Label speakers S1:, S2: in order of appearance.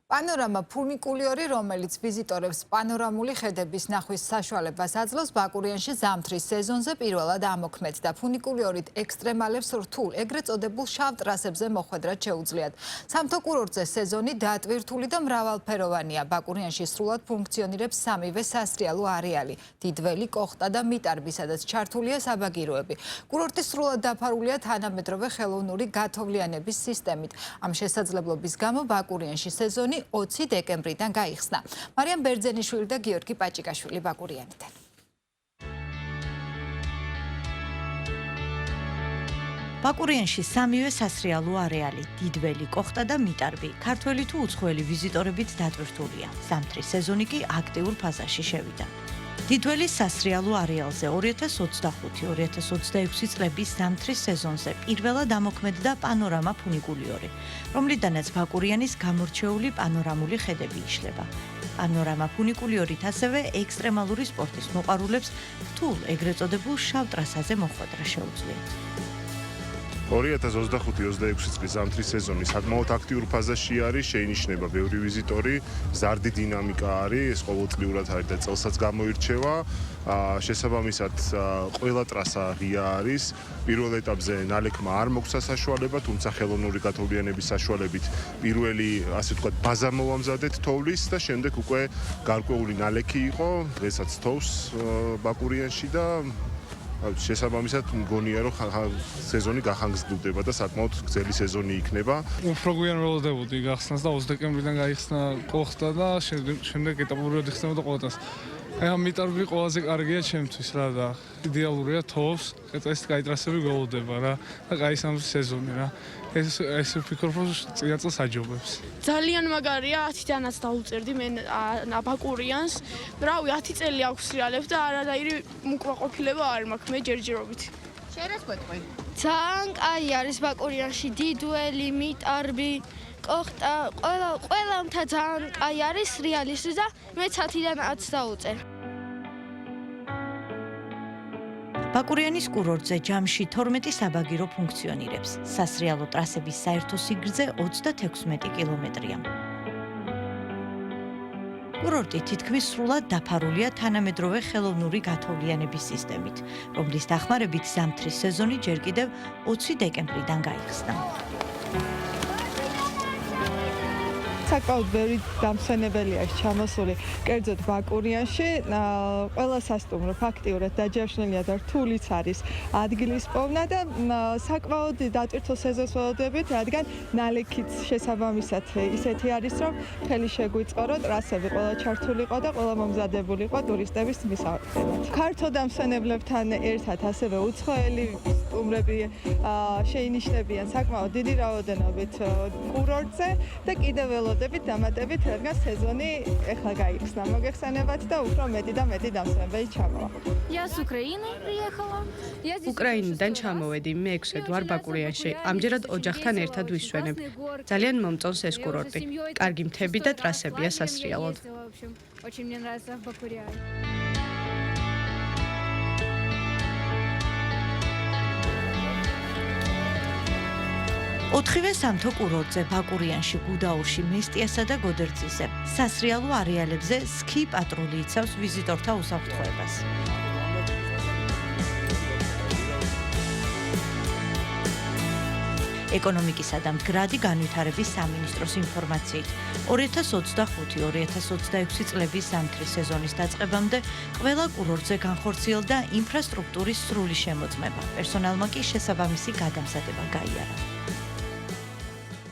S1: პანორამა ფუნიკულიორი, რომელიც ვიზიტორებს პანორამული ხედების ნახვის საშუალებას აძლევს, ბაკურიანში ზამთრის სეზონზე პირველად ამოქმედდა. ფუნიკულიორით ექსტრემალებს რთულ, ეგრეთ წოდებულ შავ ტრასებზე მოხვედრად შეუძლიათ. სამთო კურორტზე სეზონი დატვირთული და მრავალფეროვანია. ბაკურიანში სრულად ფუნქციონირებს სამივე სასრიალო არეალი, დიდველი, კოხტა და მიტარბი, სადაც ჩართულია საბაგიროები. კურორტი სრულად დაფარულია თანამედროვე ხელოვნური გათოვლიანების სისტემით. ამ შესაძლებლობის გამო ბაკურიანში სეზონი 20 დეკემბრიდან გაიხსნა. მარიამ ბერძენიშვილი და გიორგი პაჭიკაშვილი ბაკურიანიდან.
S2: ბაკურიანში სამივე სასრიალო არეალი, დიდველი, კოხტა და მიტარბი, ქართველი თუ უცხოელი ვიზიტორებით დატვირთულია. ზამთრის სეზონი კი აქტიურ ფაზაში შევიდა. დიდველი სასრიალო არეალზე 2025-2026 წლების ზამთრის სეზონზე პირველად ამოქმედდა პანორამა ფუნიკულიორი, რომლიდანაც ბაკურიანის გამორჩეული პანორამული ხედები იშლება. პანორამა ფუნიკულიორით ასევე ექსტრემალური სპორტის მოყვარულებს რთულ, ეგრეთ წოდებულ შავ ტრასაზე მოხვედრა შეუძლიათ.
S3: 2025-26 წლის ზამთრის სეზონი საკმაოდ აქტიურ ფაზაში არის, შეინიშნება ბევრი ვიზიტორი, ზარდი დინამიკა არის, ეს ყოველწლიურად არის და წელსაც გამოირჩევა. შესაბამისად, ყველა ტრასა ღია არის. პირველ ეტაპზე ნალექმა არ მოგვცა საშუალება, თუმცა ხელოვნური გათოვლიანების საშუალებით პირველი, ასე ვთქვათ, ბაზა მოვამზადეთ თოვლის და შემდეგ უკვე გარკვეული ნალექი იყო, დღესაც თოვს ბაკურიანში და შესაბამისად მგონია რომ სეზონი გახანგრძლივდება და საკმაოდ გრძელი სეზონი იქნება.
S4: უფრო გვიან ველოდებოდი გახსნას და 20 დეკემბრიდან გაიხსნა კოხტა და შემდეგ ეტაპურად იხსნებოდა ყოთას. აი მიტარბი ყველაზე კარგია ჩემთვის რა და იდეალურია თოვს, ეს კაი ტრასები ველოდება რა და კაი სეზონი რა. ეს ვფიქრობ რომ წინა წელს აჯობებს.
S5: ძალიან მაგარია, 10-დანაც დაუწერდი მე ბაკურიანს. რავი, 10 წელი აქვს რეალებს და არადაირი უკმაყოფილება არ მაქვს მე ჯერჯერობით.
S1: შენ რას გვეტყვი?
S5: ძალიან კაი არის ბაკურიანში, დიდველი, მიტარბი, კოხტა, ყველამთა ძალიან კაი არის რეალისტი და მე 10-დანაც დაუწერ.
S2: ბაკურიანის კურორტზე ჯამში 12 საბაგირო ფუნქციონირებს. სასრიალო ტრასების საერთო სიგრძე 36 კილომეტრია. კურორტი თითქმის სრულად დაფარულია თანამედროვე ხელოვნური გათოვლიანების სისტემით, რომლის დახმარებით ზამთრის სეზონი ჯერ კიდევ 20 დეკემბრიდან გაიხსნა.
S6: საკმაოდ ბევრი დამსვენებელია ჩამოსული კერძოდ ბაკურიანში. ყველა სასტუმრო ფაქტიურად დაჯავშნილია და რთულიც არის ადგილის პოვნა და საკმაოდ დატვირთულ სეზონს ველოდებით, რადგან ნალექიც შესაბამისად ისეთი არის, რომ ხელი შეგვიწყო, რომ ტრასები ყველა ჩართულიყო და ყველა მომზადებულიყო ტურისტების მისაღებად. ქართულ დამსვენებლებთან ერთად ასევე უცხოელი სტუმრები შეინიშნებიან საკმაოდ დიდი რაოდენობით კურორტზე და კიდევ ველოდებით დამატებით, რადგან სეზონი ეხლა გაიხსნა. მოგეხსენებათ და უფრო მეტი და მეტი დამსვენებელი ჩამოვა.
S7: უკრაინიდან ჩამოვედი, მე 6 ვარ ბაკურიანში. ამჯერად ოჯახთან ერთად ვისვენებ. ძალიან მომწონს ეს კურორტი. კარგი მთები და ტრასებია სასრიალოდ.
S2: ოთხივე სამთო კურორტზე ბაკურიანში, გუდაურში, მესტიასა და გოდერძიზე სასრიალო არეალებზე სკი პატრული იცავს ვიზიტორთა უსაფრთხოებას. ეკონომიკისა და მდგრადი განვითარების სამინისტროს ინფორმაციით 2025-2026 წლების ზამთრის სეზონის დაწყებამდე ყველა კურორტზე განხორციელდა ინფრასტრუქტურის სრული შემოწმება. პერსონალმა კი შესაბამისი გადამზადება გაიარა.